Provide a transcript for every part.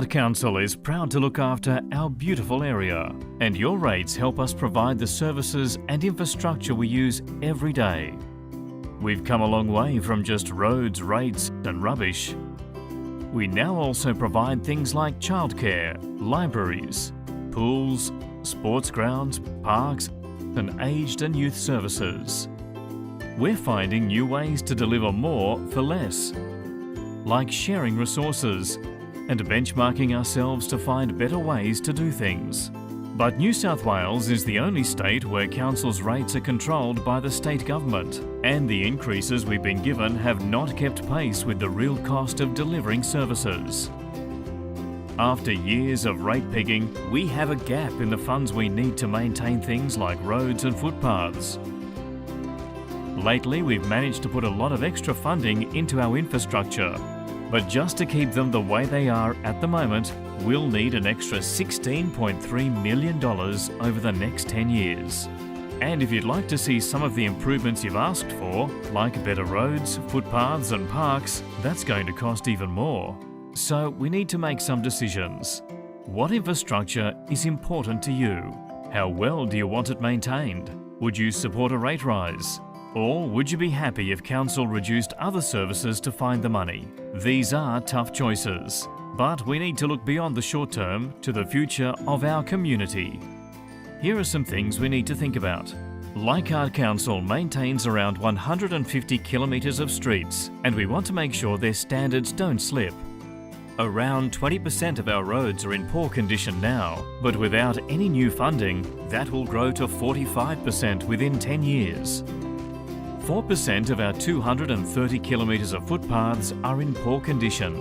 Leichhardt Council is proud to look after our beautiful area, and your rates help us provide the services and infrastructure we use every day. We've come a long way from just roads, rates and rubbish. We now also provide things like childcare, libraries, pools, sports grounds, parks and aged and youth services. We're finding new ways to deliver more for less, like sharing resources and benchmarking ourselves to find better ways to do things. But New South Wales is the only state where council's rates are controlled by the state government, and the increases we've been given have not kept pace with the real cost of delivering services. After years of rate pegging, we have a gap in the funds we need to maintain things like roads and footpaths. Lately, we've managed to put a lot of extra funding into our infrastructure, but just to keep them the way they are at the moment, we'll need an extra $16.3 million over the next 10 years. And if you'd like to see some of the improvements you've asked for, like better roads, footpaths and parks, that's going to cost even more. So we need to make some decisions. What infrastructure is important to you? How well do you want it maintained? Would you support a rate rise? Or would you be happy if council reduced other services to find the money? These are tough choices, but we need to look beyond the short term to the future of our community. Here are some things we need to think about. Leichhardt Council maintains around 150 kilometres of streets, and we want to make sure their standards don't slip. Around 20% of our roads are in poor condition now, but without any new funding, that will grow to 45% within 10 years. 4% of our 230 kilometres of footpaths are in poor condition.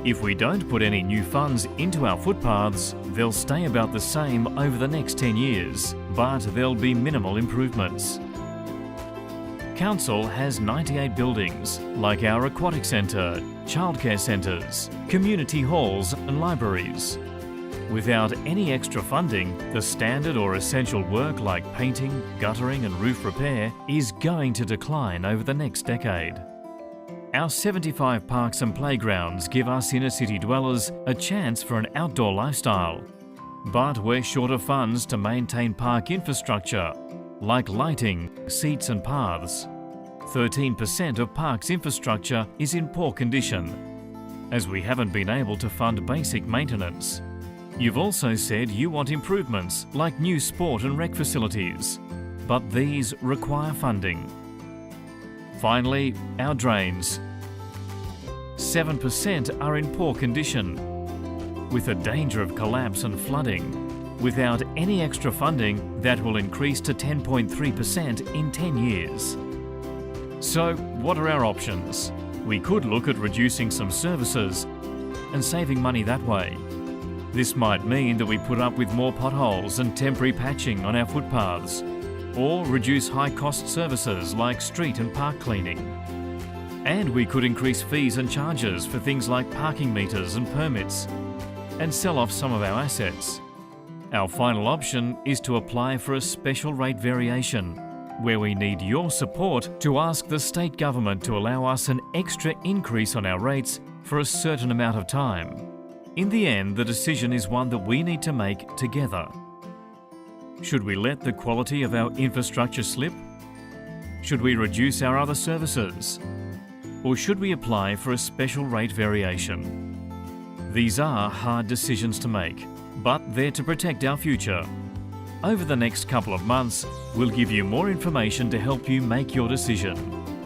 If we don't put any new funds into our footpaths, they'll stay about the same over the next 10 years, but there'll be minimal improvements. Council has 98 buildings, like our aquatic centre, childcare centres, community halls and libraries. Without any extra funding, the standard or essential work like painting, guttering and roof repair is going to decline over the next decade. Our 75 parks and playgrounds give us inner city dwellers a chance for an outdoor lifestyle. But we're short of funds to maintain park infrastructure, like lighting, seats and paths. 13% of parks infrastructure is in poor condition, as we haven't been able to fund basic maintenance. You've also said you want improvements like new sport and rec facilities, but these require funding. Finally, our drains. 7% are in poor condition, with a danger of collapse and flooding. Without any extra funding, that will increase to 10.3% in 10 years. So, what are our options? We could look at reducing some services and saving money that way. This might mean that we put up with more potholes and temporary patching on our footpaths, or reduce high-cost services like street and park cleaning. And we could increase fees and charges for things like parking meters and permits, and sell off some of our assets. Our final option is to apply for a special rate variation, where we need your support to ask the state government to allow us an extra increase on our rates for a certain amount of time. In the end, the decision is one that we need to make together. Should we let the quality of our infrastructure slip? Should we reduce our other services? Or should we apply for a special rate variation? These are hard decisions to make, but they're to protect our future. Over the next couple of months, we'll give you more information to help you make your decision.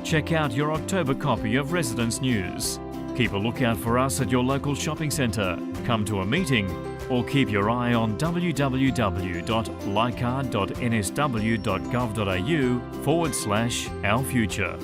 Check out your October copy of Residents News. Keep a lookout for us at your local shopping centre, come to a meeting, or keep your eye on www.leichhardt.nsw.gov.au/our future.